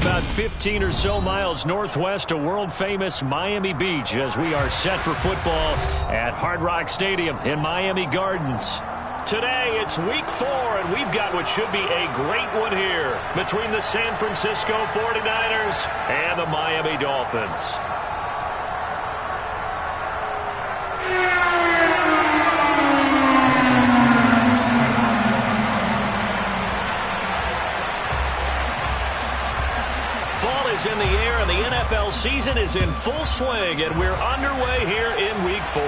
about 15 or so miles northwest of world-famous Miami Beach as we are set for football at Hard Rock Stadium in Miami Gardens. Today, it's week 4, and we've got what should be a great one here between the San Francisco 49ers and the Miami Dolphins. Fall is in the air, and the NFL season is in full swing, and we're underway here in week 4.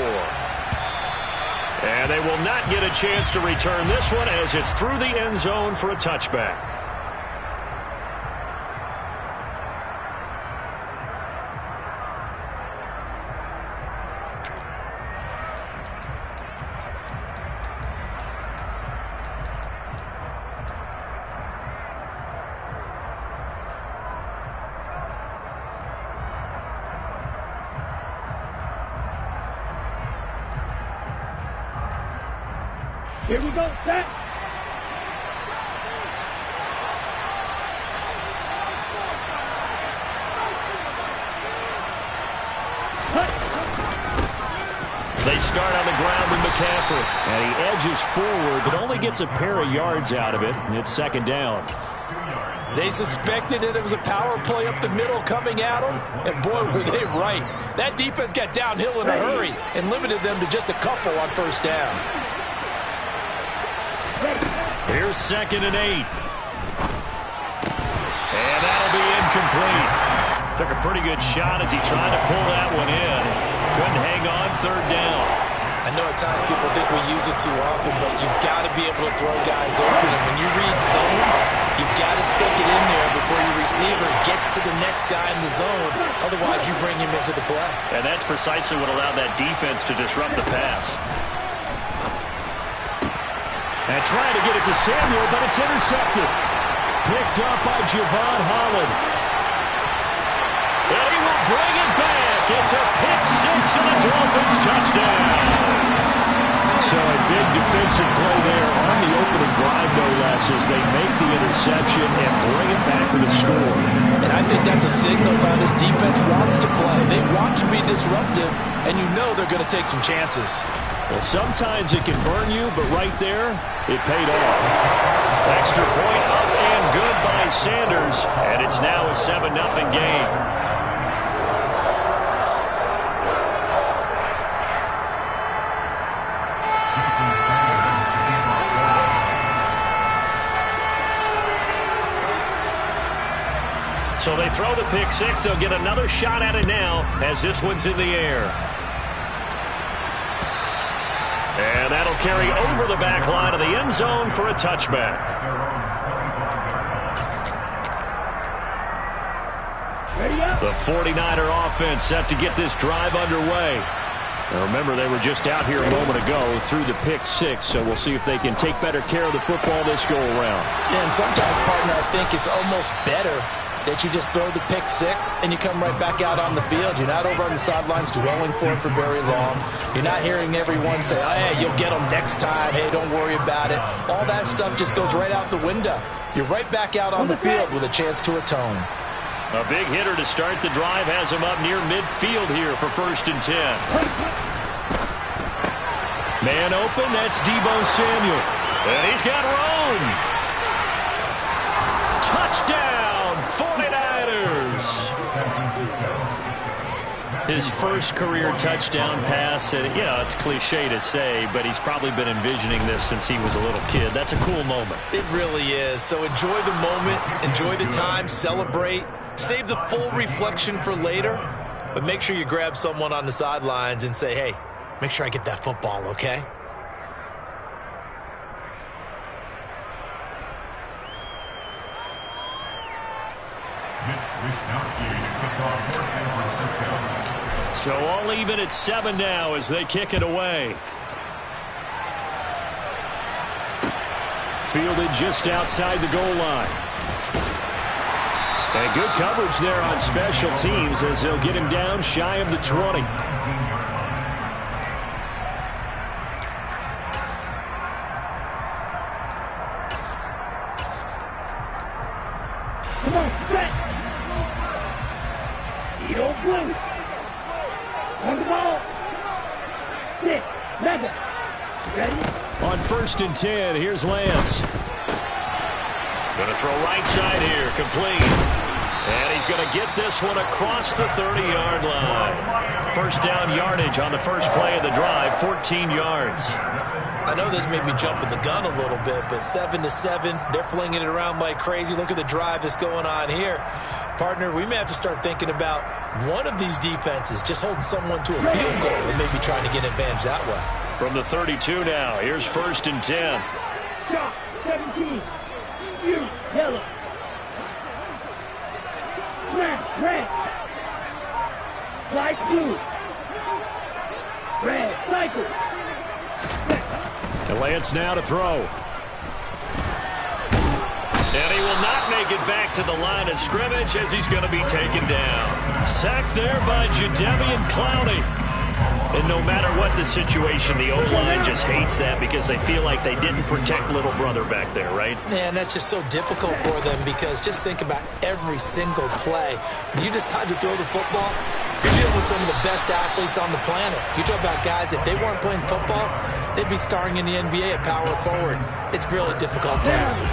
And they will not get a chance to return this one as it's through the end zone for a touchback. Here we go, set. They start on the ground with McCaffrey, and he edges forward, but only gets a pair of yards out of it, and it's second down. They suspected it was a power play up the middle coming at them, and boy, were they right. That defense got downhill in a hurry and limited them to just a couple on first down. Here's 2nd and 8. And that'll be incomplete. Took a pretty good shot as he tried to pull that one in. Couldn't hang on, 3rd down. I know at times people think we use it too often, but you've got to be able to throw guys open. And when you read zone, you've got to stick it in there before your receiver gets to the next guy in the zone. Otherwise, you bring him into the play. And that's precisely what allowed that defense to disrupt the pass. And trying to get it to Samuel, but it's intercepted. Picked up by Javon Holland. And he will bring it back. It's a pick 6 and a Dolphins touchdown. So a big defensive play there on the opening drive, no less, as they make the interception and bring it back for the score. And I think that's a signal of how this defense wants to play. They want to be disruptive, and you know they're going to take some chances. Well, sometimes it can burn you, but right there, it paid off. Extra point up and good by Sanders, and it's now a 7-0 game. So they throw the pick 6. They'll get another shot at it now as this one's in the air. And that'll carry over the back line of the end zone for a touchback. The 49er offense set to get this drive underway. Now remember, they were just out here a moment ago through the pick 6, so we'll see if they can take better care of the football this go-around. Yeah, and sometimes, partner, I think it's almost better that you just throw the pick 6 and you come right back out on the field. You're not over on the sidelines dwelling for it for very long. You're not hearing everyone say, oh, hey, you'll get them next time. Hey, don't worry about it. All that stuff just goes right out the window. You're right back out on the field with a chance to atone. A big hitter to start the drive has him up near midfield here for 1st and 10. Man open, that's Deebo Samuel. And he's got room. Touchdown, 49ers. His first career touchdown pass, and yeah, it's cliche to say, but he's probably been envisioning this since he was a little kid. That's a cool moment. It really is. So enjoy the moment, enjoy the time, celebrate, save the full reflection for later, but make sure you grab someone on the sidelines and say, hey, make sure I get that football, okay? So all even at 7 now as they kick it away. Fielded just outside the goal line. And good coverage there on special teams as they'll get him down shy of the 20. Come on, set. Blue. On the ball. 6. Mega. Ready? On 1st and 10, here's Lance. Going to throw right side here, complete. And he's going to get this one across the 30-yard line. First down yardage on the first play of the drive, 14 yards. I know this made me jump at the gun a little bit, but 7-7, they're flinging it around like crazy. Look at the drive that's going on here. Partner, we may have to start thinking about one of these defenses just holding someone to a field goal and maybe trying to get an advantage that way. From the 32 now, here's 1st and 10. Stop. 17. You. Yellow. Smash. Red. Light blue. Red. Cycle. And Lance now to throw. And he will not make it back to the line of scrimmage as he's going to be taken down. Sacked there by Jadeveon Clowney. And no matter what the situation, the O-line just hates that because they feel like they didn't protect little brother back there, right? Man, that's just so difficult for them because just think about every single play. When you decide to throw the football, you're dealing with some of the best athletes on the planet. You talk about guys, if they weren't playing football, they'd be starring in the NBA at power forward. It's a really difficult task.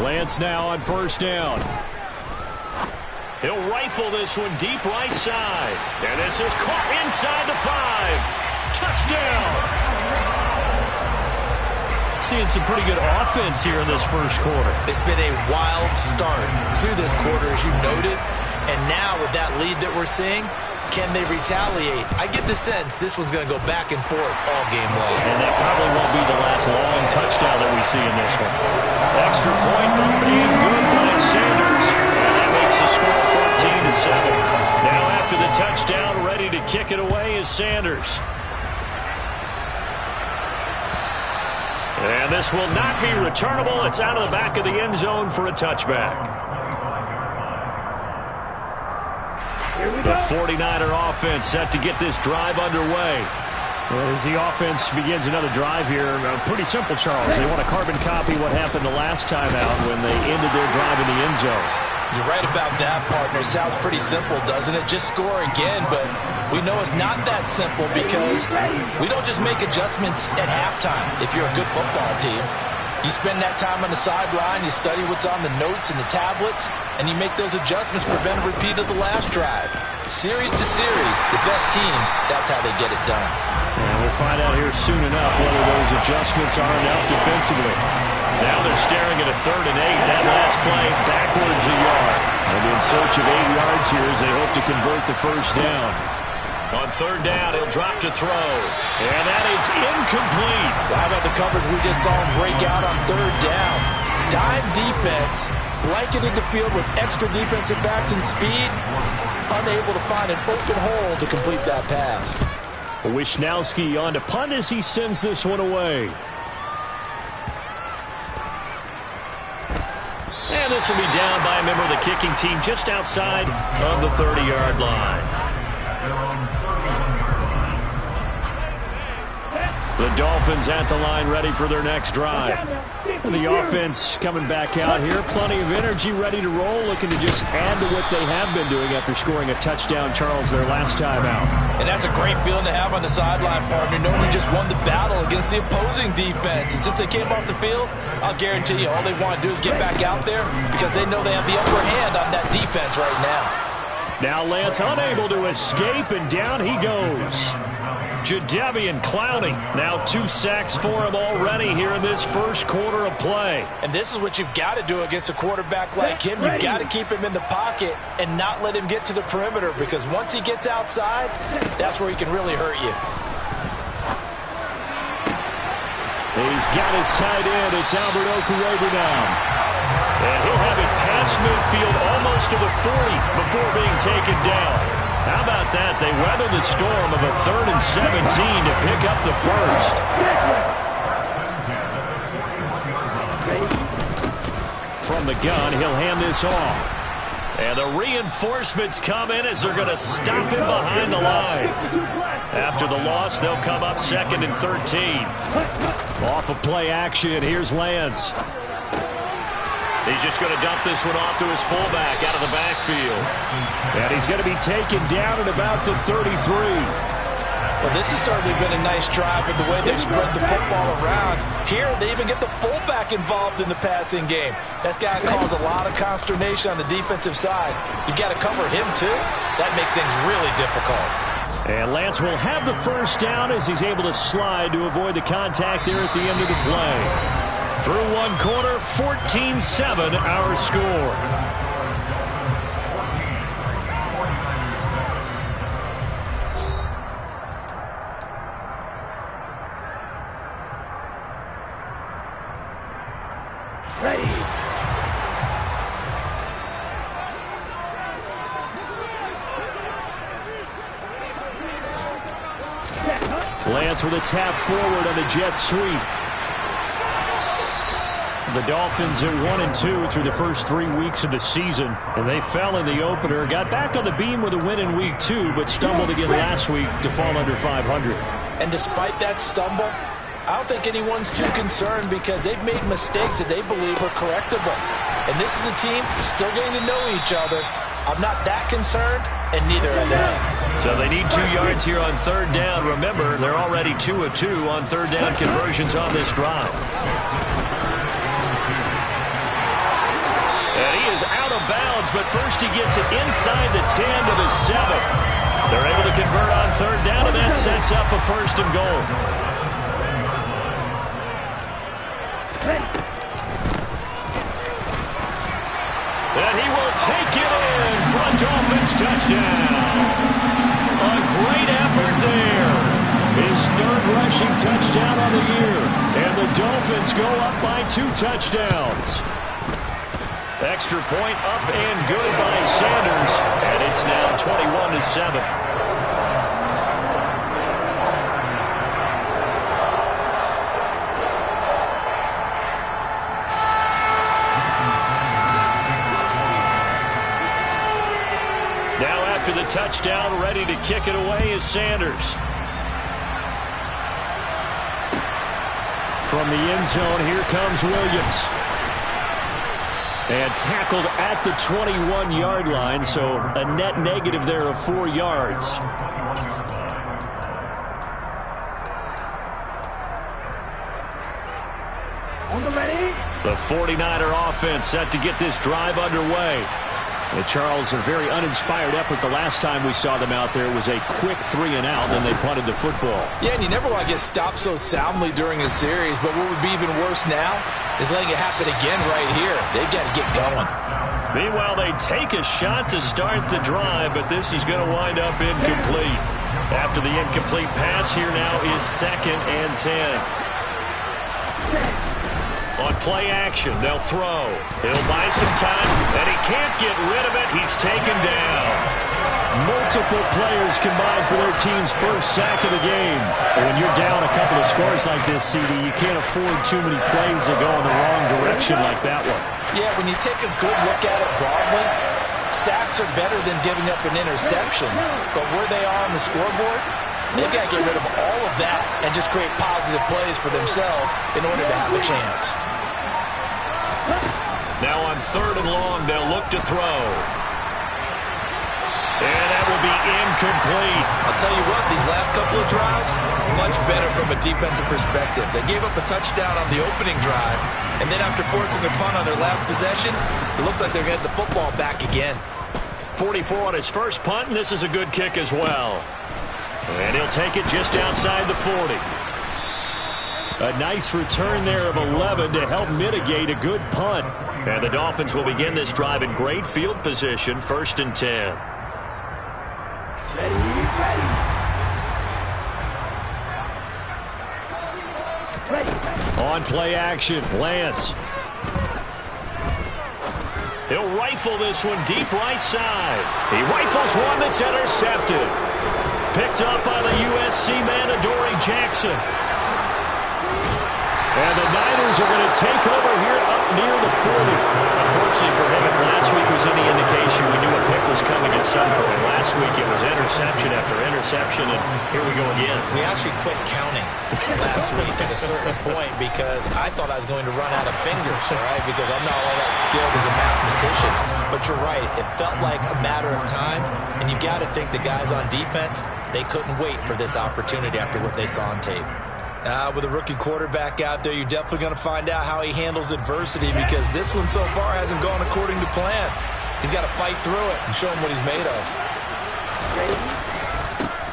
Lance now on 1st down. He'll rifle this one deep right side. And this is caught inside the 5. Touchdown. Seeing some pretty good offense here in this first quarter. It's been a wild start to this quarter, as you noted. And now with that lead that we're seeing, can they retaliate? I get the sense this one's going to go back and forth all game long. And that probably won't be the last long touchdown that we see in this one. Extra point up and good by Sanders. And that makes the score 14-7. Now after the touchdown, ready to kick it away is Sanders. And this will not be returnable. It's out of the back of the end zone for a touchback. The 49er offense set to get this drive underway. As the offense begins another drive here, pretty simple, Charles. They want to carbon copy what happened the last time out when they ended their drive in the end zone. You're right about that, partner. Sounds pretty simple, doesn't it? Just score again, but we know it's not that simple because we don't just make adjustments at halftime if you're a good football team. You spend that time on the sideline, you study what's on the notes and the tablets, and you make those adjustments to prevent a repeat of the last drive. Series to series, the best teams, that's how they get it done. And we'll find out here soon enough whether those adjustments are enough defensively. Now they're staring at a 3rd and 8. That last play, backwards a yard. They'll be in search of 8 yards here as they hope to convert the first down. On 3rd down, he'll drop to throw. And that is incomplete. Well, how about the coverage we just saw him break out on 3rd down? Dime defense, blanketed the field with extra defensive backs and speed, unable to find an open hole to complete that pass. Wishnowski on to punt as he sends this one away. And this will be down by a member of the kicking team just outside of the 30-yard line. The Dolphins at the line ready for their next drive. And the offense coming back out here. Plenty of energy, ready to roll, looking to just add to what they have been doing after scoring a touchdown, Charles, their last time out. And that's a great feeling to have on the sideline, partner, knowing you just won the battle against the opposing defense. And since they came off the field, I'll guarantee you all they want to do is get back out there because they know they have the upper hand on that defense right now. Now Lance unable to escape, and down he goes. Jadeveon Clowney, now 2 sacks for him already here in this first quarter of play. And this is what you've got to do against a quarterback like him. You've got to keep him in the pocket and not let him get to the perimeter because once he gets outside, that's where he can really hurt you. He's got his tight end. It's Albert Okwuegbunam now. And he'll have it past midfield almost to the 40 before being taken down. How about that? They weather the storm of a 3rd and 17 to pick up the first. From the gun, he'll hand this off. And the reinforcements come in as they're going to stop him behind the line. After the loss, they'll come up 2nd and 13. Off of play action, here's Lance. He's just going to dump this one off to his fullback out of the backfield. And he's going to be taken down at about the 33. Well, this has certainly been a nice drive with the way they've spread the football around. Here, they even get the fullback involved in the passing game. That's got to cause a lot of consternation on the defensive side. You've got to cover him, too. That makes things really difficult. And Lance will have the first down as he's able to slide to avoid the contact there at the end of the play. Through one quarter, 14-7 our score. Ready. Lance with a tap forward on the jet sweep. The Dolphins at 1-2 through the first 3 weeks of the season, and they fell in the opener. Got back on the beam with a win in week 2, but stumbled again last week to fall under 500. And despite that stumble, I don't think anyone's too concerned because they've made mistakes that they believe are correctable. And this is a team still getting to know each other. I'm not that concerned, and neither are they. So they need 2 yards here on 3rd down. Remember, they're already 2 of 2 on 3rd down conversions on this drive. And he is out of bounds, but first he gets it inside the 10 to the 7. They're able to convert on 3rd down, and that sets up a 1st and goal. And he will take it in for a Dolphins touchdown. A great effort there. His 3rd rushing touchdown on the year. And the Dolphins go up by 2 touchdowns. Extra point up and good by Sanders. And it's now 21-7. Now after the touchdown, ready to kick it away is Sanders. From the end zone, here comes Williams. And tackled at the 21-yard line, so a net negative there of 4 yards. On the ready. The 49er offense set to get this drive underway. And Charles, a very uninspired effort the last time we saw them out there. It was a quick 3-and-out, and they punted the football. Yeah, and you never want to get stopped so soundly during a series, but what would be even worse now is letting it happen again right here. They've got to get going. Meanwhile, they take a shot to start the drive, but this is going to wind up incomplete. After the incomplete pass, here now is 2nd and 10. On play action, they'll throw. He'll buy some time, and he can't get rid of it. He's taken down. Multiple players combined for their team's first sack of the game. When you're down a couple of scores like this, CD, you can't afford too many plays that go in the wrong direction like that one. Yeah, when you take a good look at it broadly, sacks are better than giving up an interception. But where they are on the scoreboard, they've got to get rid of all of that and just create positive plays for themselves in order to have a chance. Now on 3rd and long, they'll look to throw. And that will be incomplete. I'll tell you what, these last couple of drives, much better from a defensive perspective. They gave up a touchdown on the opening drive, and then after forcing a punt on their last possession, it looks like they're going to get the football back again. 44 on his first punt, and this is a good kick as well. And he'll take it just outside the 40. A nice return there of 11 to help mitigate a good punt. And the Dolphins will begin this drive in great field position, 1st and 10. Ready. On play action, Lance. He'll rifle this one deep right side. He rifles one that's intercepted. Picked up by the USC man, Adoree Jackson. And the Niners are going to take over here up near the 40. Unfortunately for him, if last week was any indication, we option, and here we go again. We actually quit counting last week at a certain point because I thought I was going to run out of fingers, all right, because I'm not all that skilled as a mathematician. But you're right. It felt like a matter of time, and you got to think the guys on defense, they couldn't wait for this opportunity after what they saw on tape. With a rookie quarterback out there, you're definitely going to find out how he handles adversity because this one so far hasn't gone according to plan. He's got to fight through it and show him what he's made of.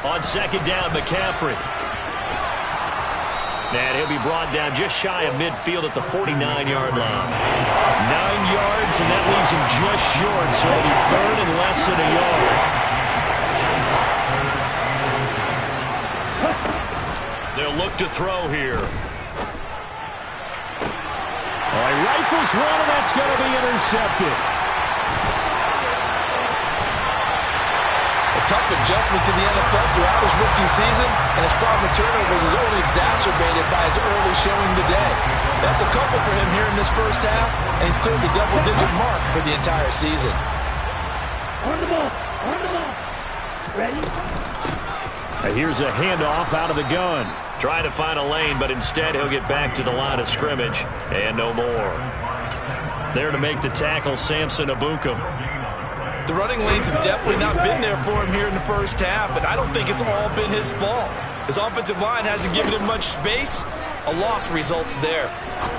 On second down, McCaffrey. And he'll be brought down just shy of midfield at the 49-yard line. 9 yards, and that leaves him just short, so it'll be third and less than a yard. They'll look to throw here. He rifles one, and that's going to be intercepted. A tough adjustment to the NFL throughout his rookie season, and his problem with turnovers is only exacerbated by his early showing today. That's a couple for him here in this first half, and he's cleared the double-digit mark for the entire season. On the ball. Ready? Here's a handoff out of the gun. Trying to find a lane, but instead he'll get back to the line of scrimmage, and no more. There to make the tackle, Samson Abukum. The running lanes have definitely not been there for him here in the first half, and I don't think it's all been his fault. His offensive line hasn't given him much space. A loss results there.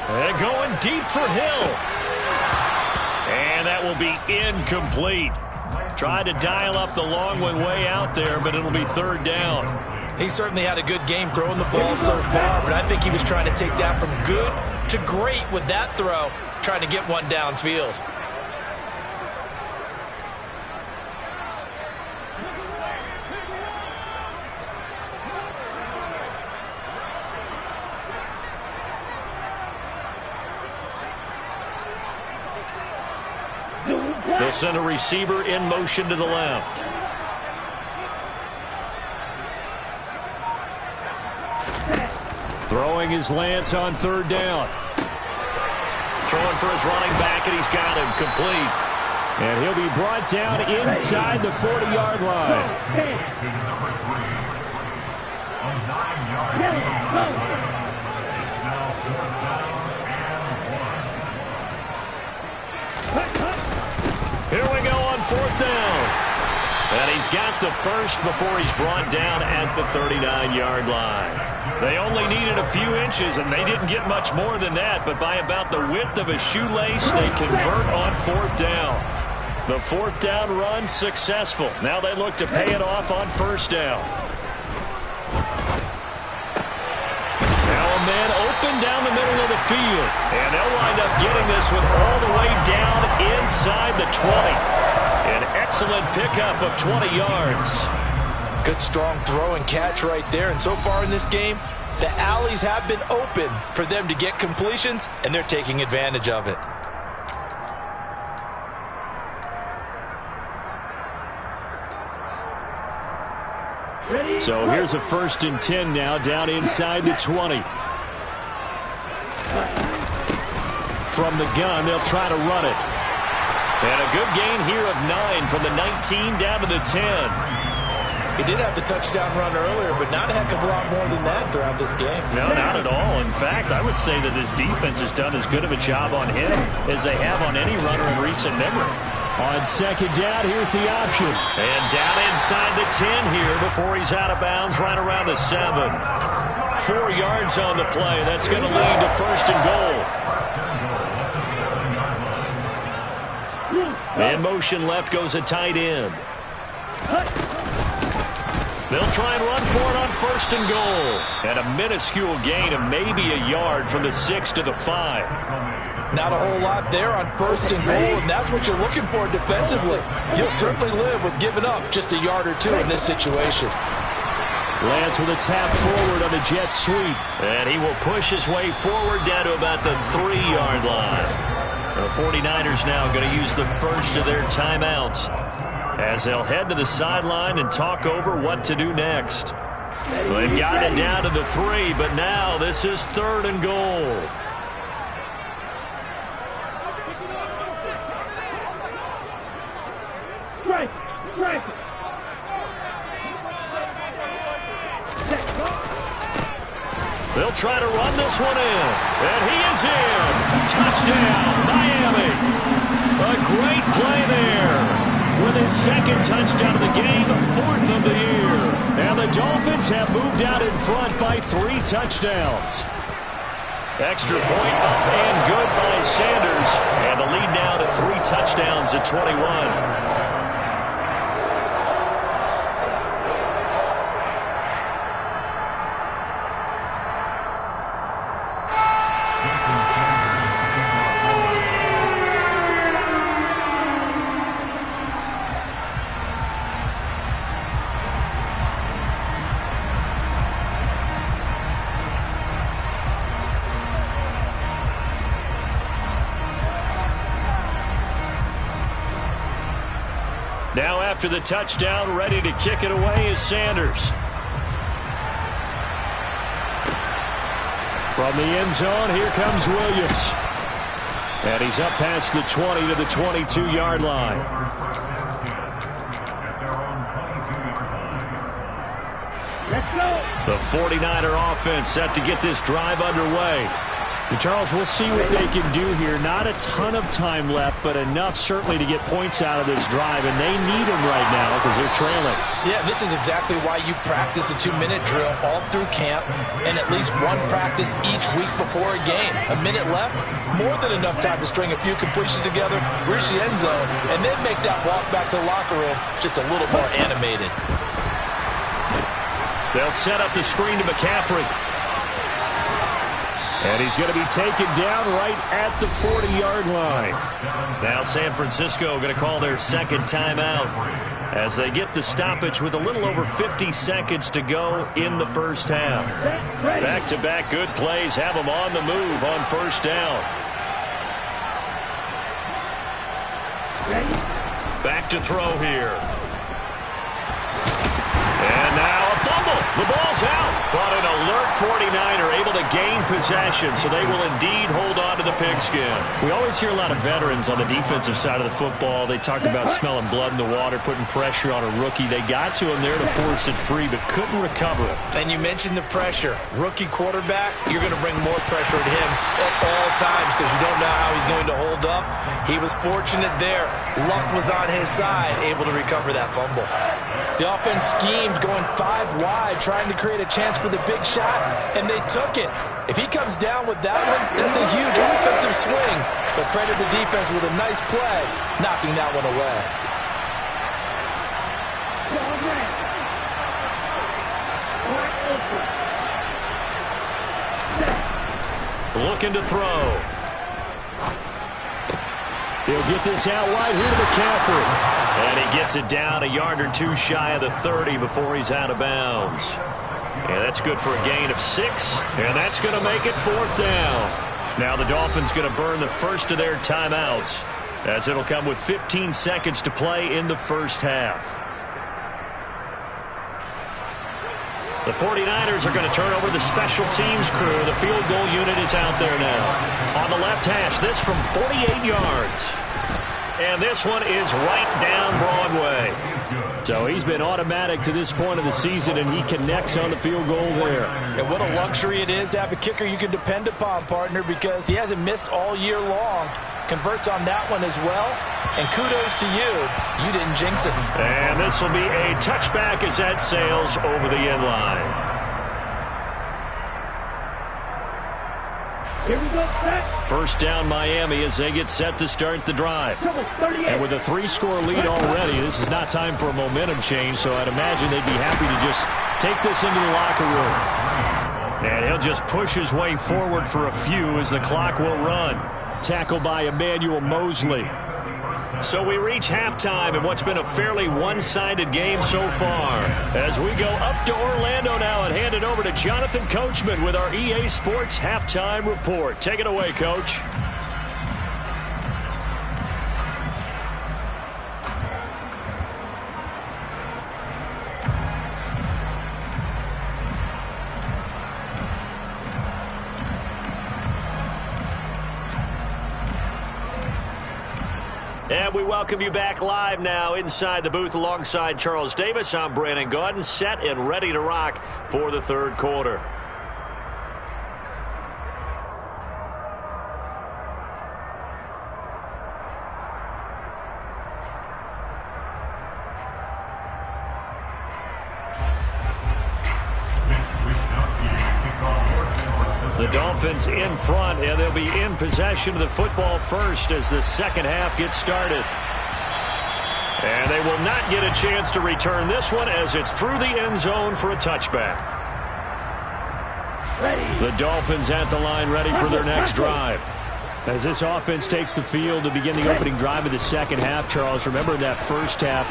And going deep for Hill. And that will be incomplete. Tried to dial up the long one way out there, but it'll be third down. He certainly had a good game throwing the ball so far, but I think he was trying to take that from good to great with that throw, trying to get one downfield. They'll send a receiver in motion to the left. Throwing his Lance on third down. Throwing for his running back, and he's got him complete. And he'll be brought down inside the 40-yard line. Here we go on fourth down. And he's got the first before he's brought down at the 39-yard line. They only needed a few inches, and they didn't get much more than that, but by about the width of a shoelace, they convert on fourth down. The fourth down run successful. Now they look to pay it off on first down. Now a man open down the middle of the field, and they'll wind up getting this one all the way down inside the 20. An excellent pickup of 20 yards. Good strong throw and catch right there. And so far in this game, the alleys have been open for them to get completions, and they're taking advantage of it. So here's a 1st and 10 now, down inside the 20. From the gun, they'll try to run it. And a good gain here of 9 from the 19 down to the 10. He did have the touchdown run earlier, but not a heck of a lot more than that throughout this game. No, not at all. In fact, I would say that his defense has done as good of a job on him as they have on any runner in recent memory. On second down, here's the option. And down inside the 10 here before he's out of bounds, right around the 7. 4 yards on the play. That's going to lead to first and goal. In motion left goes a tight end. They'll try and run for it on first and goal. And a minuscule gain of maybe a yard from the 6 to the 5. Not a whole lot there on first and goal, and that's what you're looking for defensively. You'll certainly live with giving up just a yard or two in this situation. Lance with a tap forward on the jet sweep. And he will push his way forward down to about the 3-yard line. The 49ers now going to use the first of their timeouts as they'll head to the sideline and talk over what to do next. They've got it down to the 3, but now this is 3rd and goal. They'll try to run this one in. And he is in. Touchdown, Miami. A great play there. With his second touchdown of the game, fourth of the year. And the Dolphins have moved out in front by 3 touchdowns. Extra point up and good by Sanders. And the lead now to 3 touchdowns at 21. Now after the touchdown, ready to kick it away is Sanders. From the end zone, here comes Williams. And he's up past the 20 to the 22-yard line. Let's go. The 49er offense set to get this drive underway. And Charles, we'll see what they can do here. Not a ton of time left, but enough certainly to get points out of this drive, and they need them right now because they're trailing. Yeah, this is exactly why you practice a 2-minute drill all through camp and at least one practice each week before a game. A minute left, more than enough time to string a few completions together, reach the end zone, and then make that walk back to the locker room just a little more animated. They'll set up the screen to McCaffrey. And he's going to be taken down right at the 40-yard line. Now San Francisco going to call their second timeout as they get the stoppage with a little over 50 seconds to go in the first half. Back-to-back good plays have them on the move on first down. Back to throw here. And now a fumble. The ball's out. But an alert 49er able to gain possession, so they will indeed hold on to the pigskin. We always hear a lot of veterans on the defensive side of the football. They talk about smelling blood in the water, putting pressure on a rookie. They got to him there to force it free, but couldn't recover it. And you mentioned the pressure. Rookie quarterback, you're going to bring more pressure at him at all times because you don't know how he's going to hold up. He was fortunate there. Luck was on his side, able to recover that fumble. The offense schemed going 5 wide, trying to create a chance for the big shot, and they took it. If he comes down with that one, that's a huge offensive swing. But credit the defense with a nice play, knocking that one away. Looking to throw. He'll get this out wide here to McCaffrey. And he gets it down a yard or 2 shy of the 30 before he's out of bounds. And that's good for a gain of 6. And that's going to make it 4th down. Now the Dolphins going to burn the first of their timeouts, as it'll come with 15 seconds to play in the first half. The 49ers are going to turn over the special teams crew. The field goal unit is out there now. On the left hash, this from 48 yards. And this one is right down Broadway. So he's been automatic to this point of the season, and he connects on the field goal there. And what a luxury it is to have a kicker you can depend upon, partner, because he hasn't missed all year long. Converts on that one as well. And kudos to you. You didn't jinx it. And this will be a touchback as that sails over the end line. Here we go, set. First down Miami as they get set to start the drive. And with a 3-score lead already, this is not time for a momentum change, so I'd imagine they'd be happy to just take this into the locker room. And he'll just push his way forward for a few as the clock will run. Tackled by Emmanuel Mosley. So we reach halftime in what's been a fairly one-sided game so far. As we go up to Orlando now and hand it over to Jonathan Coachman with our EA Sports Halftime Report. Take it away, Coach. And we welcome you back live now inside the booth alongside Charles Davis. I'm Brandon Gaudin, set and ready to rock for the third quarter. The Dolphins in front, and they'll be in possession of the football first as the second half gets started. And they will not get a chance to return this one as it's through the end zone for a touchback. The Dolphins at the line ready for their next drive. As this offense takes the field to begin the opening drive of the second half, Charles, remember that first half,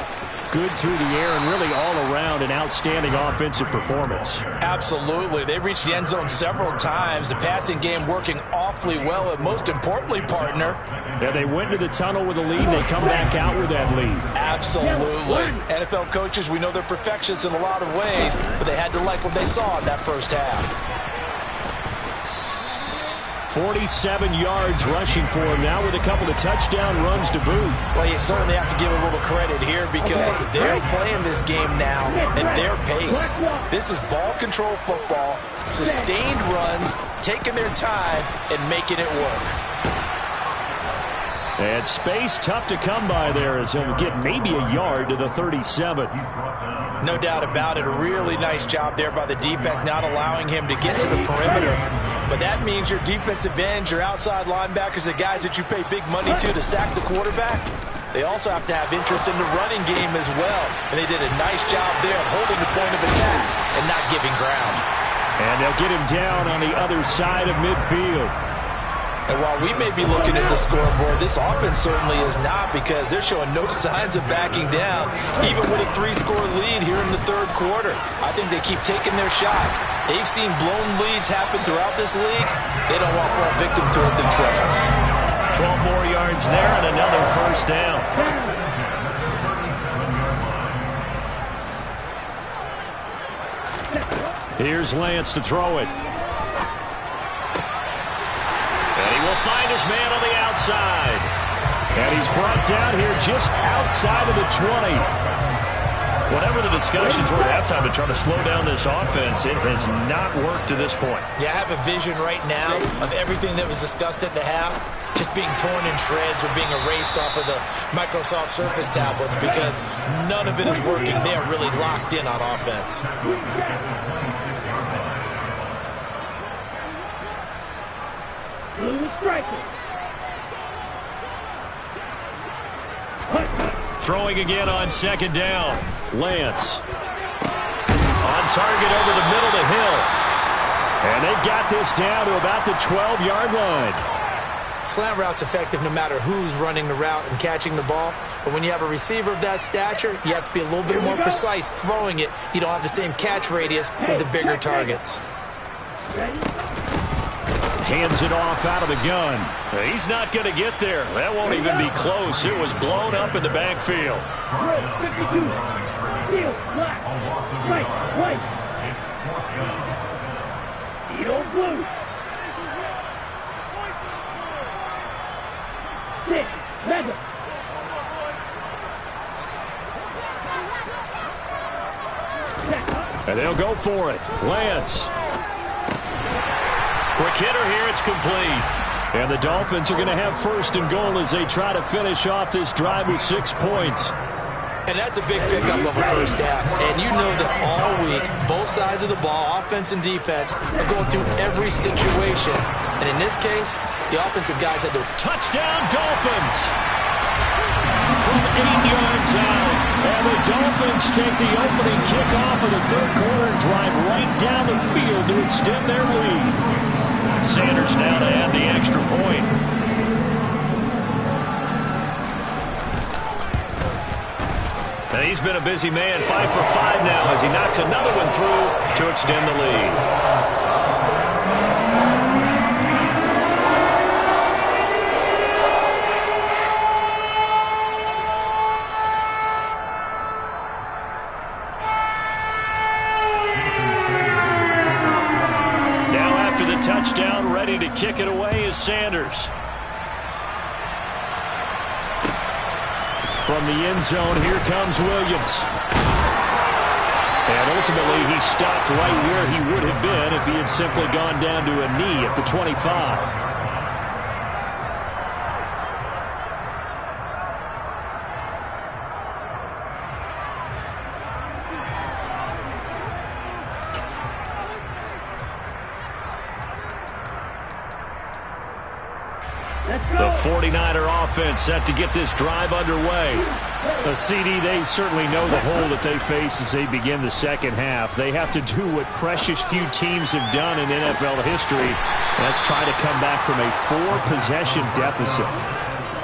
good through the air and really all around an outstanding offensive performance. Absolutely. They reached the end zone several times. The passing game working awfully well, and most importantly, partner. Yeah, they went to the tunnel with a lead. They come back out with that lead. Absolutely. NFL coaches, we know they're perfectionists in a lot of ways, but they had to like what they saw in that first half. 47 yards rushing for him now with a couple of touchdown runs to boot. Well, you certainly have to give a little credit here because they're playing this game now at their pace. This is ball control football, sustained runs, taking their time, and making it work. And space tough to come by there as he'll get maybe a yard to the 37. No doubt about it. A really nice job there by the defense, not allowing him to get to the perimeter. But that means your defensive ends, your outside linebackers, the guys that you pay big money to sack the quarterback, they also have to have interest in the running game as well. And they did a nice job there of holding the point of attack and not giving ground. And they'll get him down on the other side of midfield. And while we may be looking at the scoreboard, this offense certainly is not because they're showing no signs of backing down, even with a 3-score lead here in the third quarter. I think they keep taking their shots. They've seen blown leads happen throughout this league. They don't want to fall victim to it themselves. 12 more yards there and another first down. Here's Lance to throw it. And he will find his man on the outside. And he's brought down here just outside of the 20. Whatever the discussions were at halftime to try to slow down this offense, it has not worked to this point. Yeah, I have a vision right now of everything that was discussed at the half just being torn in shreds or being erased off of the Microsoft Surface tablets because none of it is working. They are really locked in on offense. Throwing again on second down. Lance. On target over the middle to Hill. And they've got this down to about the 12-yard line. Slant route's effective no matter who's running the route and catching the ball. But when you have a receiver of that stature, you have to be a little bit more precise throwing it. You don't have the same catch radius with the bigger targets. Hands it off out of the gun. He's not going to get there. That won't even be close. It was blown up in the backfield. 52. Steel, black, white, white. Steel, blue. 6, mega. And they'll go for it. Lance. Quick hitter here, it's complete. And the Dolphins are going to have first and goal as they try to finish off this drive with 6 points. And that's a big pickup of a first down. And you know that all week, both sides of the ball, offense and defense, are going through every situation. And in this case, the offensive guys had to... Touchdown, Dolphins! From 8 yards out. And the Dolphins take the opening kickoff of the third quarter and drive right down the field to extend their lead. Sanders now to add the extra point. And he's been a busy man, 5 for 5 now as he knocks another one through to extend the lead. Touchdown, ready to kick it away is Sanders. From the end zone, here comes Williams. And ultimately, he stopped right where he would have been if he had simply gone down to a knee at the 25. The 49er offense set to get this drive underway. A CD, they certainly know the hole that they face as they begin the second half. They have to do what precious few teams have done in NFL history. That's try to come back from a 4-possession deficit.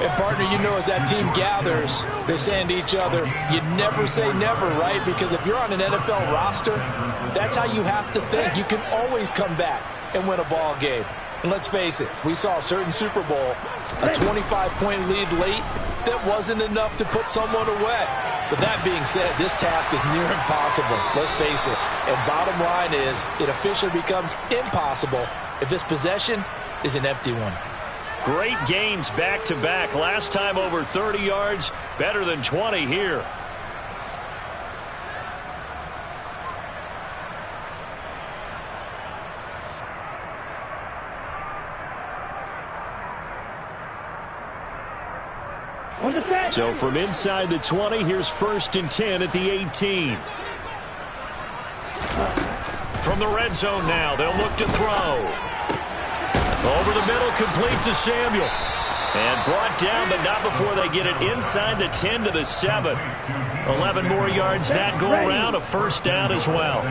And, partner, you know as that team gathers, they're saying to each other, you never say never, right? Because if you're on an NFL roster, that's how you have to think. You can always come back and win a ball game. And let's face it, we saw a certain Super Bowl, a 25-point lead late that wasn't enough to put someone away. But that being said, this task is near impossible. Let's face it. And bottom line is, it officially becomes impossible if this possession is an empty one. Great gains back-to-back. Last time over 30 yards, better than 20 here. So from inside the 20, here's 1st and 10 at the 18. From the red zone now, they'll look to throw. Over the middle, complete to Samuel. And brought down, but not before they get it inside the 10 to the 7. 11 more yards that go around, a first down as well.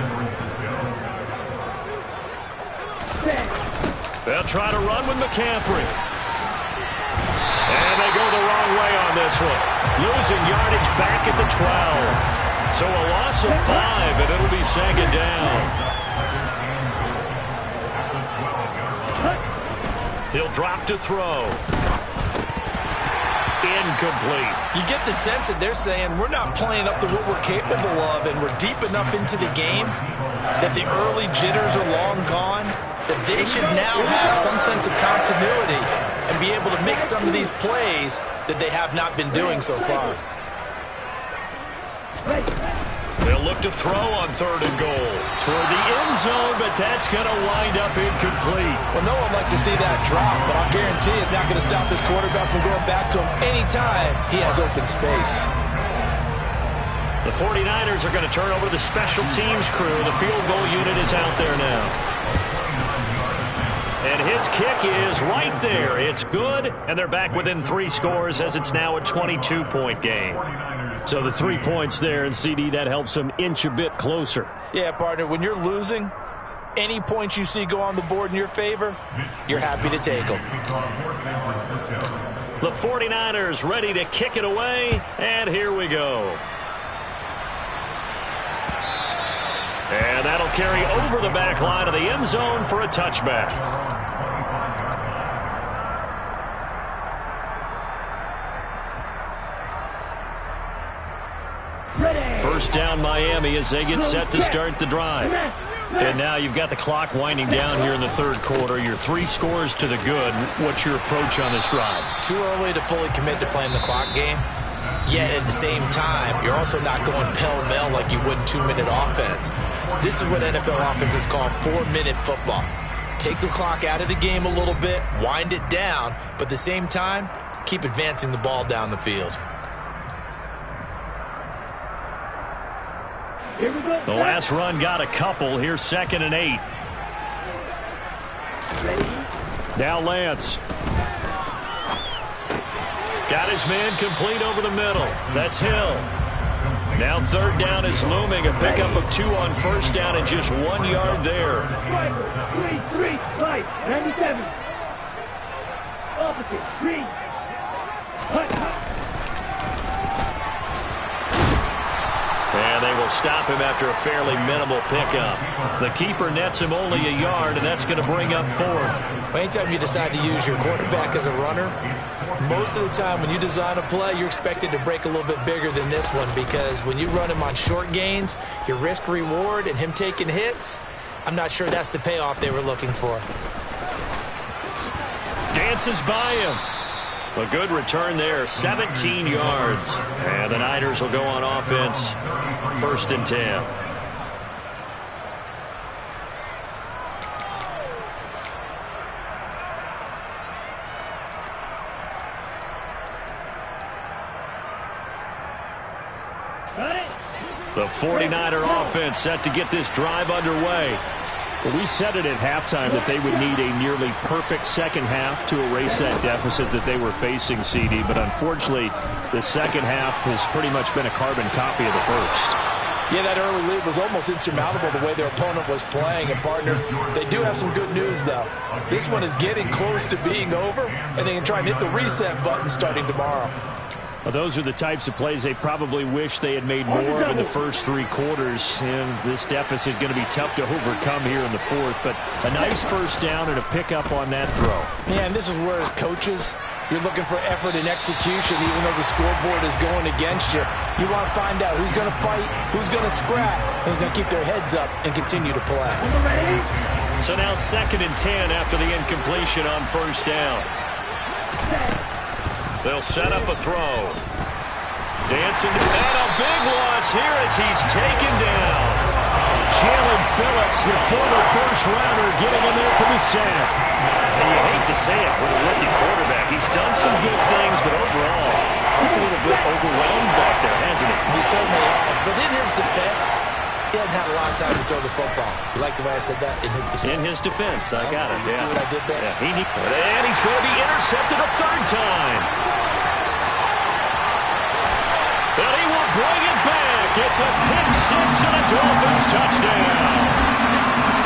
They'll try to run with McCaffrey. And they go the wrong way on this one. Losing yardage back at the 12. So a loss of 5, and it'll be second down. He'll drop to throw. Incomplete. You get the sense that they're saying we're not playing up to what we're capable of, and we're deep enough into the game that the early jitters are long gone, that they should now have some sense of continuity and be able to make some of these plays that they have not been doing so far. They'll look to throw on 3rd and goal. Toward the end zone, but that's going to wind up incomplete. Well, no one likes to see that drop, but I'll guarantee it's not going to stop his quarterback from going back to him anytime he has open space. The 49ers are going to turn over to the special teams crew. The field goal unit is out there now. And his kick is right there. It's good, and they're back within 3 scores as it's now a 22-point game. So the 3 points there, and CD, that helps them inch a bit closer. Yeah, partner, when you're losing, any points you see go on the board in your favor, you're happy to take them. The 49ers ready to kick it away, and here we go. And that'll carry over the back line of the end zone for a touchback. First down Miami as they get set to start the drive. And now you've got the clock winding down here in the 3rd quarter. You're 3 scores to the good. What's your approach on this drive? Too early to fully commit to playing the clock game. Yet at the same time, you're also not going pell-mell like you would in 2-minute offense. This is what NFL offenses call 4-minute football. Take the clock out of the game a little bit, wind it down, but at the same time, keep advancing the ball down the field. The last run got a couple. Here's 2nd and 8. Now Lance. Got his man complete over the middle. That's Hill. Now 3rd down is looming. A pickup of 2 on 1st down and just 1 yard there. 3, 97. Opposite, 3. And they will stop him after a fairly minimal pickup. The keeper nets him only a yard, and that's going to bring up 4th. Anytime you decide to use your quarterback as a runner, most of the time when you design a play, you're expected to break a little bit bigger than this one, because when you run him on short gains, your risk-reward and him taking hits, I'm not sure that's the payoff they were looking for. Dances by him. A good return there, 17 yards. And the Niners will go on offense, 1st and 10. The 49er offense set to get this drive underway. Well, we said it at halftime that they would need a nearly perfect second half to erase that deficit that they were facing, CD. But unfortunately, the second half has pretty much been a carbon copy of the first. Yeah, that early lead was almost insurmountable the way their opponent was playing. And, partner, they do have some good news, though. This one is getting close to being over, and they can try and hit the reset button starting tomorrow. Well, those are the types of plays they probably wish they had made more of in the first 3 quarters. And this deficit going to be tough to overcome here in the fourth. But a nice first down and a pickup on that throw. Yeah, and this is where, as coaches, you're looking for effort and execution, even though the scoreboard is going against you. You want to find out who's going to fight, who's going to scrap, who's going to keep their heads up and continue to play. So now 2nd and 10 after the incompletion on first down. They'll set up a throw. Dancing, and a big loss here as he's taken down. Jalen Phillips, the former first-rounder, getting in there for the sack. And you hate to say it with a rookie quarterback. He's done some good things, but overall, a little bit overwhelmed back there, hasn't he? He certainly has. But in his defense, he hasn't had a lot of time to throw the football. You like the way I said that? In his defense. In his defense, I got it. You see what I did there? Yeah, and he's going to be intercepted a 3rd time. But he will bring it back. It's a pick 6 and a Dolphins touchdown.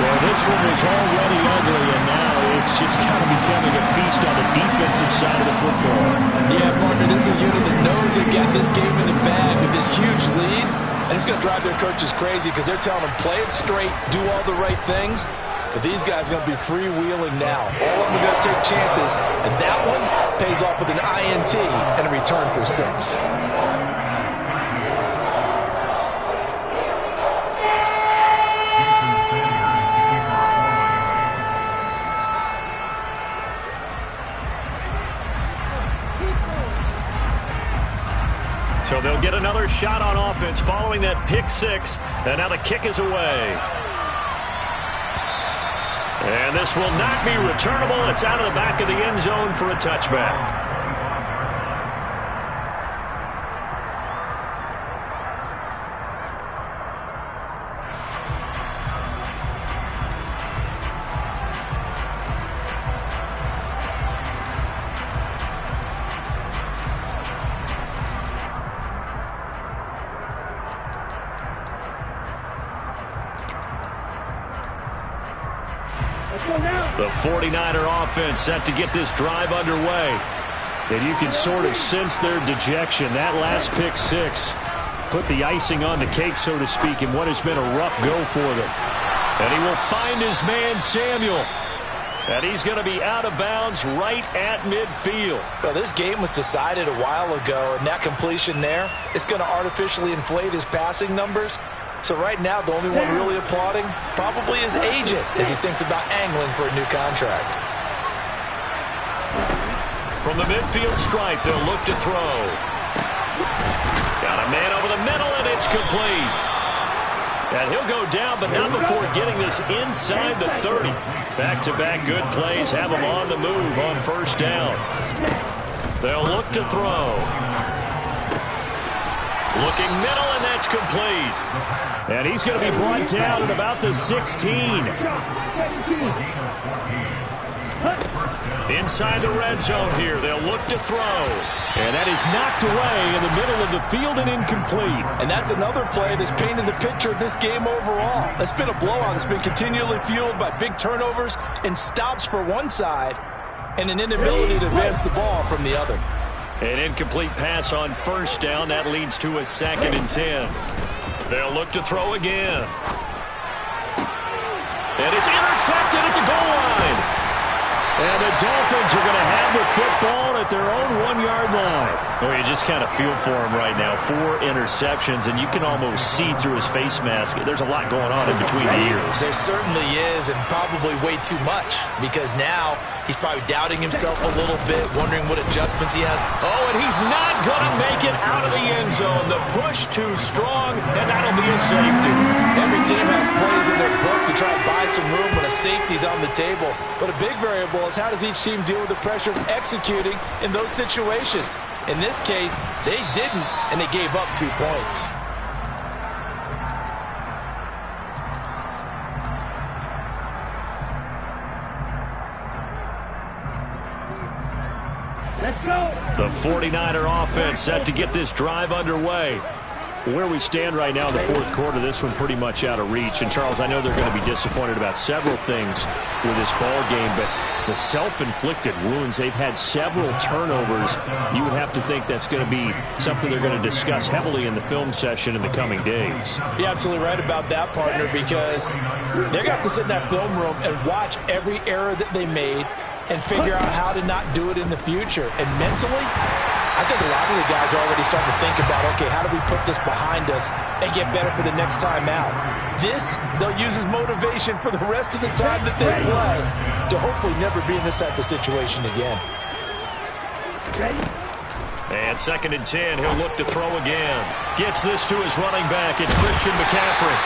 Well, this one was already ugly, and now it's just kind of becoming a feast on the defensive side of the football. Yeah, partner, this is a unit that knows they got this game in the bag with this huge lead. And it's going to drive their coaches crazy because they're telling them, play it straight, do all the right things. But these guys are going to be freewheeling now. All of them are going to take chances. And that one pays off with an INT and a return for 6. So they'll get another shot on offense following that pick 6. And now the kick is away. And this will not be returnable. It's out of the back of the end zone for a touchback. The 49er offense set to get this drive underway. And you can sort of sense their dejection. That last pick 6 put the icing on the cake, so to speak, in what has been a rough go for them. And he will find his man, Samuel. And he's going to be out of bounds right at midfield. Well, this game was decided a while ago, and that completion there, it's going to artificially inflate his passing numbers. So right now, the only one really applauding probably his agent as he thinks about angling for a new contract. From the midfield stripe, they'll look to throw. Got a man over the middle, and it's complete. And he'll go down, but not before getting this inside the 30. Back-to-back good plays have him on the move on first down. They'll look to throw. Looking middle, and that's complete. And he's going to be brought down at about the 16. Inside the red zone here, they'll look to throw. And that is knocked away in the middle of the field and incomplete. And that's another play that's painted the picture of this game overall. It's been a blowout that's been continually fueled by big turnovers and stops for one side and an inability to advance the ball from the other. An incomplete pass on first down. That leads to a 2nd and 10. They'll look to throw again. And it's intercepted at the goal line. And the Dolphins are going to have the football at their own 1-yard line. Oh, you just kind of feel for him right now. 4 interceptions, and you can almost see through his face mask. There's a lot going on in between the ears. There certainly is, and probably way too much, because now he's probably doubting himself a little bit, wondering what adjustments he has. Oh, and he's not going to make it out of the end zone. The push too strong, and that'll be a safety. Every team has plays in their book to try to buy some room when a safety's on the table. But a big variable is how does each team deal with the pressure of executing in those situations. In this case, they didn't, and they gave up 2 points. The 49er offense set to get this drive underway. Where we stand right now in the fourth quarter, this one pretty much out of reach. And, Charles, I know they're going to be disappointed about several things with this ball game, but the self-inflicted wounds, they've had several turnovers. You would have to think that's going to be something they're going to discuss heavily in the film session in the coming days. You're absolutely right about that, partner, because they're going to have to sit in that film room and watch every error that they made and figure out how to not do it in the future. And mentally, I think a lot of the guys are already starting to think about, okay, how do we put this behind us and get better for the next time out? This, they'll use as motivation for the rest of the time that they play to hopefully never be in this type of situation again. And 2nd and 10, he'll look to throw again. Gets this to his running back. It's Christian McCaffrey.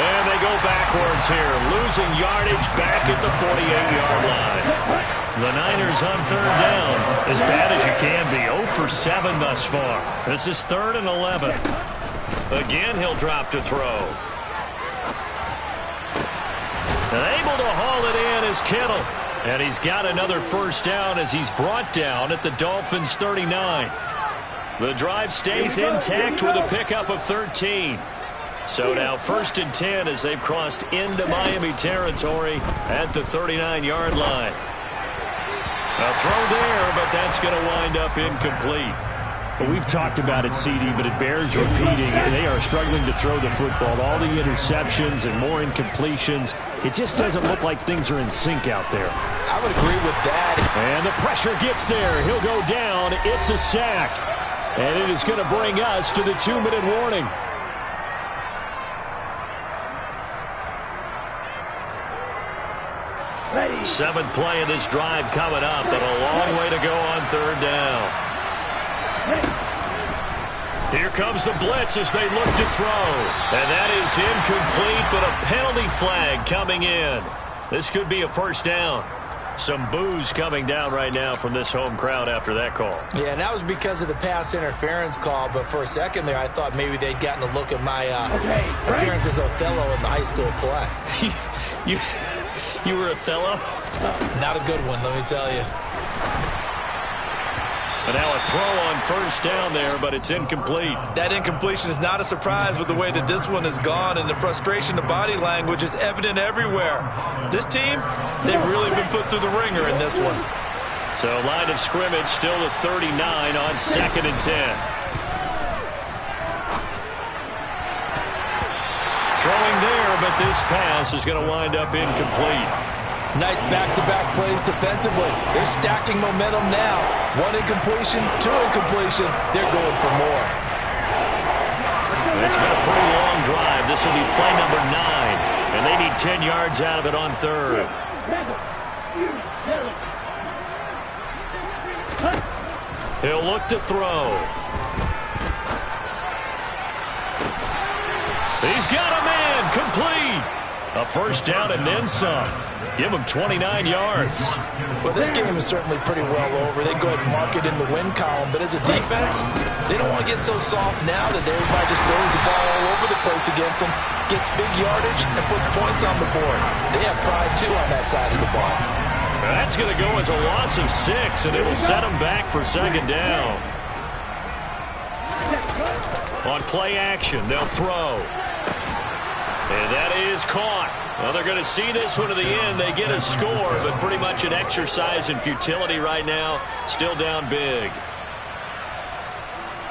And they go backwards here, losing yardage back at the 48-yard line. The Niners on 3rd down, as bad as you can be, 0 for 7 thus far. This is 3rd and 11. Again, he'll drop to throw. And able to haul it in is Kittle. And he's got another first down as he's brought down at the Dolphins' 39. The drive stays intact with a pickup of 13. So now 1st and 10 as they've crossed into Miami territory at the 39-yard line. A throw there, but that's going to wind up incomplete. Well, we've talked about it, CD, but it bears repeating. They are struggling to throw the football. All the interceptions and more incompletions. It just doesn't look like things are in sync out there. I would agree with that. And the pressure gets there. He'll go down. It's a sack. And it is going to bring us to the 2-minute warning. Ready. 7th play of this drive coming up, but a long way to go on 3rd down. Here comes the blitz as they look to throw. And that is incomplete, but a penalty flag coming in. This could be a first down. Some boos coming down right now from this home crowd after that call. Yeah, and that was because of the pass interference call, but for a second there I thought maybe they'd gotten a look at my appearance as Othello in the high school play. You were Othello? Not a good one, let me tell you. But now a throw on 1st down there, but it's incomplete. That incompletion is not a surprise with the way that this one has gone, and the frustration, the body language is evident everywhere. This team, they've really been put through the ringer in this one. So line of scrimmage still at 39 on 2nd and 10. Throwing there, but this pass is going to wind up incomplete. Nice back-to-back plays defensively. They're stacking momentum now. 1 incompletion, 2 incompletion. They're going for more. It's been a pretty long drive. This will be play number 9. And they need 10 yards out of it on 3rd. He'll look to throw. He's got a man. Complete. A first down and then some. Give him 29 yards. Well, this game is certainly pretty well over. They go ahead and mark it in the win column. But as a defense, they don't want to get so soft now that everybody just throws the ball all over the place against them, gets big yardage, and puts points on the board. They have pride, too, on that side of the ball. That's going to go as a loss of 6, and it will set them back for 2nd down. On play action, they'll throw. And that is caught. Well, they're going to see this one to the end. They get a score, but pretty much an exercise in futility right now. Still down big.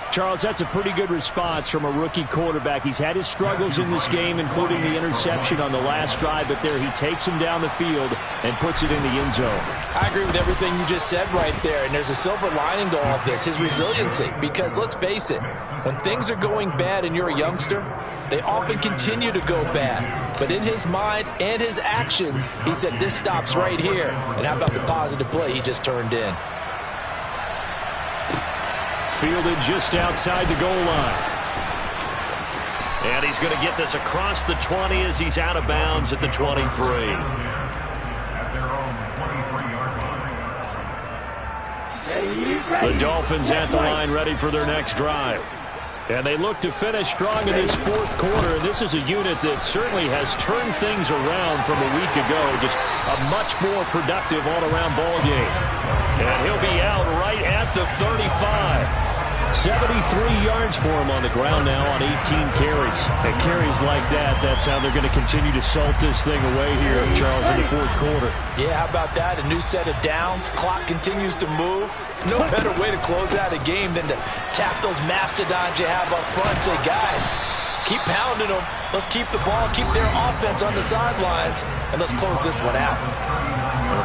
Charles, that's a pretty good response from a rookie quarterback. He's had his struggles in this game, including the interception on the last drive, but there he takes him down the field and puts it in the end zone. I agree with everything you just said right there, and there's a silver lining to all of this, his resiliency, because let's face it, when things are going bad and you're a youngster, they often continue to go bad. But in his mind and his actions, he said, this stops right here. And how about the positive play he just turned in? Fielded just outside the goal line. And he's going to get this across the 20 as he's out of bounds at the 23. The Dolphins at the line ready for their next drive. And they look to finish strong in this fourth quarter. This is a unit that certainly has turned things around from a week ago. Just a much more productive all-around ball game. And he'll be out right at the 35. 73 yards for him on the ground now on 18 carries. And carries like that, that's how they're going to continue to salt this thing away here, Charles, in the fourth quarter. Yeah, how about that? A new set of downs. Clock continues to move. No better way to close out a game than to tap those mastodons you have up front and say, guys, keep pounding them. Let's keep the ball, keep their offense on the sidelines, and let's close this one out.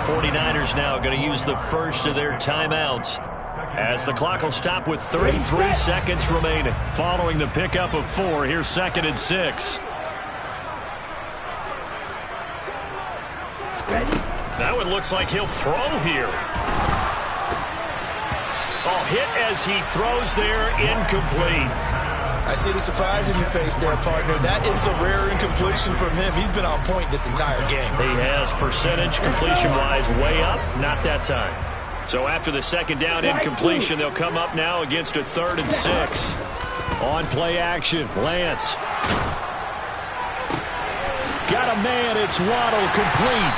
The 49ers now going to use the first of their timeouts, as the clock will stop with 33 seconds remaining. Following the pickup of 4, here's 2nd and 6. That one looks like he'll throw here. Oh, hit as he throws there, incomplete. I see the surprise in your face there, partner. That is a rare incompletion from him. He's been on point this entire game. He has percentage completion-wise way up, not that time. So after the second down incompletion, they'll come up now against a 3rd and 6. On play action, Lance. Got a man, it's Waddle, complete.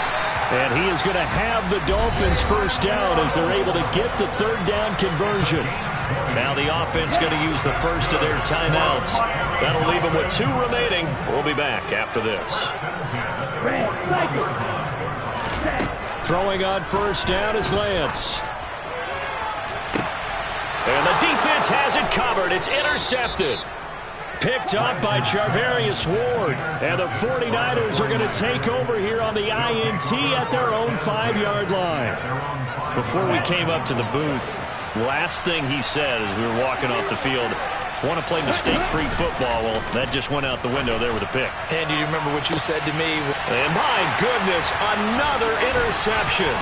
And he is going to have the Dolphins first down as they're able to get the 3rd down conversion. Now the offense going to use the first of their timeouts. That'll leave them with 2 remaining. We'll be back after this. Throwing on first down is Lance. And the defense has it covered. It's intercepted. Picked up by Charvarius Ward. And the 49ers are going to take over here on the INT at their own 5-yard line. Before we came up to the booth, last thing he said as we were walking off the field, want to play mistake-free football. Well, that just went out the window there with a pick. And do you remember what you said to me? And my goodness, another interception.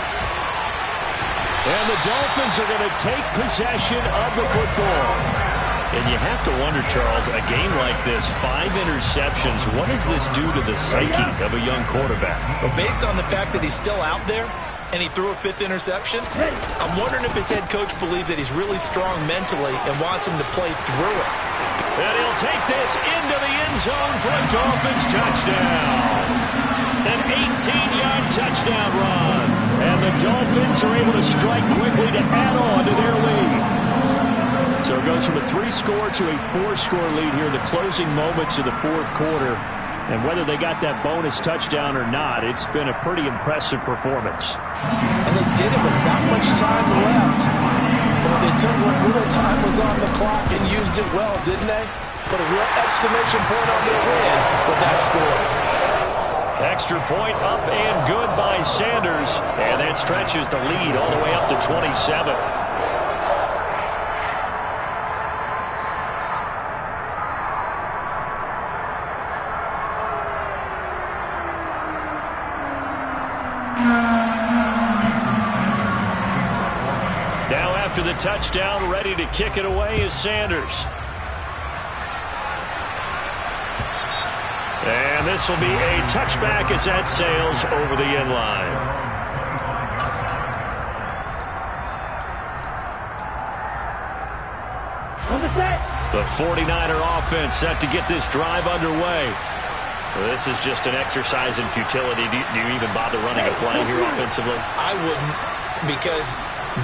And the Dolphins are going to take possession of the football. And you have to wonder, Charles, a game like this, 5 interceptions, what does this do to the psyche of a young quarterback? Well, based on the fact that he's still out there and he threw a 5th interception, I'm wondering if his head coach believes that he's really strong mentally and wants him to play through it. And he'll take this into the end zone for a Dolphins touchdown. An 18-yard touchdown run. And the Dolphins are able to strike quickly to add on to their lead. So it goes from a 3-score to a 4-score lead here in the closing moments of the fourth quarter. And whether they got that bonus touchdown or not, it's been a pretty impressive performance. And they did it with not much time left. But they took what little time was on the clock and used it well, didn't they? Put a real exclamation point on their win with that score. Extra point up and good by Sanders. And that stretches the lead all the way up to 27. Now after the touchdown, ready to kick it away is Sanders. And this will be a touchback as that sails over the end line. The 49er offense set to get this drive underway. This is just an exercise in futility. Do you even bother running a play here offensively? I wouldn't, because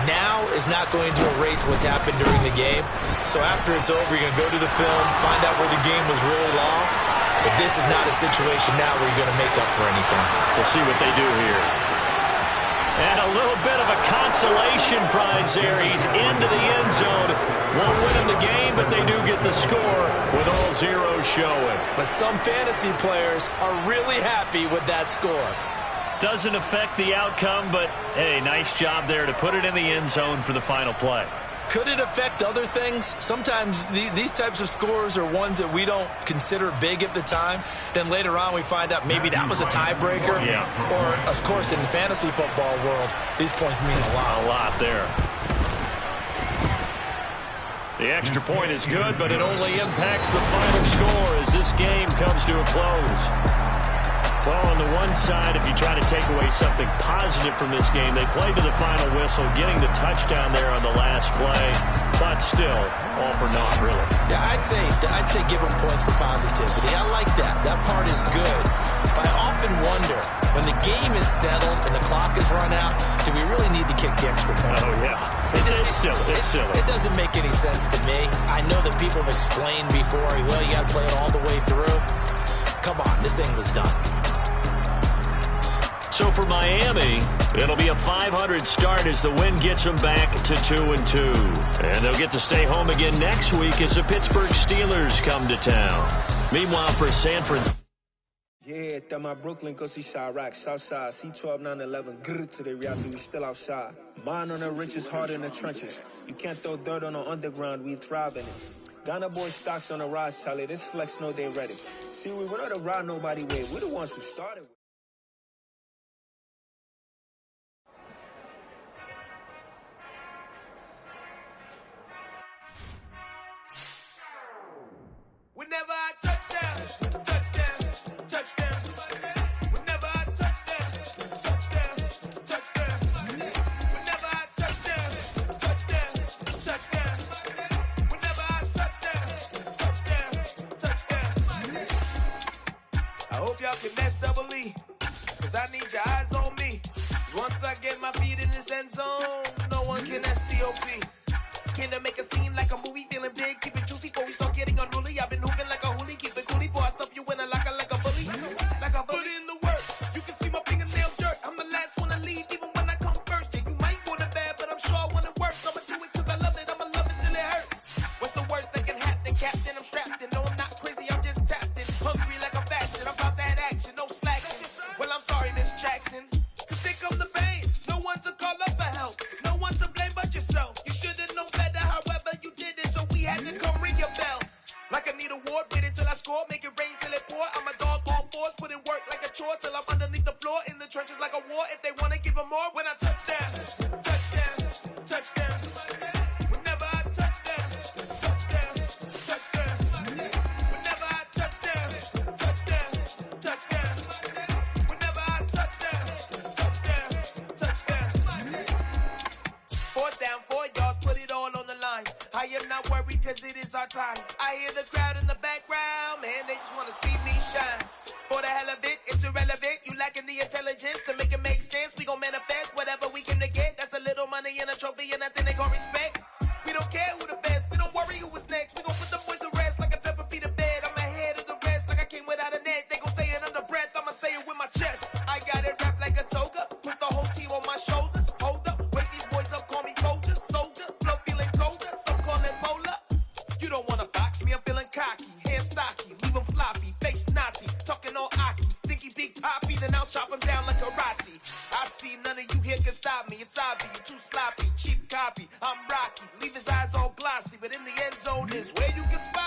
now is not going to erase what's happened during the game. So after it's over, you're going to go to the film, find out where the game was really lost. But this is not a situation now where you're going to make up for anything. We'll see what they do here. And a little bit of a consolation prize there. He's into the end zone. Won't win him the game, but they do get the score with all zeros showing. But some fantasy players are really happy with that score. Doesn't affect the outcome, but, hey, nice job there to put it in the end zone for the final play. Could it affect other things? Sometimes these types of scores are ones that we don't consider big at the time. Then later on we find out maybe that was a tiebreaker. Yeah. Or, of course, in the fantasy football world, these points mean a lot. A lot there. The extra point is good, but it only impacts the final score as this game comes to a close. Well, on the one side, if you try to take away something positive from this game, they played to the final whistle, getting the touchdown there on the last play, but still, all for naught, really. Yeah, Yeah, I'd say give them points for positivity. I like that. That part is good. But I often wonder, when the game is settled and the clock is run out, do we really need to kick the extra point? Oh, yeah. It's silly. It's silly. It doesn't make any sense to me. I know that people have explained before, well, you got to play it all the way through. Come on, this thing was done. So for Miami, it'll be a 500 start as the win gets them back to 2-2. And they'll get to stay home again next week as the Pittsburgh Steelers come to town. Meanwhile, for San Francisco. Yeah, that my Brooklyn, go see Chirac, Southside, C12, 911, grrr to the reality, we still outside. Mine on the riches, heart in the trenches. You can't throw dirt on the underground, we thrive in it. Ghana boy stocks on the rise, Charlie, this flex know they ready. See, we were not to ride nobody with, we're the ones who started with. Whenever I touchdown, touchdown, touchdown. Whenever I touchdown, touchdown, touchdown. Whenever I touchdown, touchdown, touchdown. Whenever I touchdown, touchdown. I hope y'all can mess double E, cause I need your eyes on me. Once I get my feet in this end zone, no one can STOP. Can I make a scene like a movie, feeling big, keep it juicy before we start getting unruly. I've been hooping like a hoolie, keep it coolie before I stuff you in a locker like a bully. Like a bully. Put in the work, you can see my fingernails dirt. I'm the last one to leave, even when I come first. Yeah, you might want it bad, but I'm sure I want it worse. I'ma do it cause I love it, I'ma love it till it hurts. What's the worst that can happen, Captain? I'm strapped in, no I'm not crazy, I'm just tapped in. Hungry like a fashion, I'm about that action, no slacking. Well, I'm sorry, Miss Jackson, cause here come the pain. No one to call up for help, no one to blame but yourself. You should've known better, however you did it, so we had to come ring your bell. Like I need a ward, wait until I score, make it rain till it pour. I'm a dog on fours, put in work like a chore till I'm underneath the floor, in the trenches like a war. If they wanna give them more, when I touchdown, touchdown, touchdown. Whenever I touchdown, touchdown, touchdown. Whenever I touchdown, touchdown, touchdown. Whenever I touchdown, touchdown, touchdown. Fourth down, 4 yards, put it all on the line. I am not worried cause it is our time. I hear the crowd in the background, man, they just wanna see me shine. For the hell of it, it's irrelevant. You lacking the intelligence to make it make sense. We gon' manifest whatever we came to get. That's a little money and a trophy and nothing they gon' respect. We don't care who the best, we don't worry who was next. We gon' put the boys to rest like a temper feet to bed. I'm ahead of the rest like I came without a net. They gon' say it under breath, I'ma say it with my chest. I got it wrapped like a toga, put the whole team on my shoulders. Hold up, wake these boys up, call me soldier, flow feeling colder, some call it polar. You don't wanna box me, I'm feeling cocky, hair stocky, leave him floppy, face naughty, talking all aki, think he big poppy, then I'll chop him down like karate. I see none of you here can stop me, it's obvious, you too sloppy, cheap copy, I'm rocky, leave his eyes all glossy, but in the end zone is where you can spot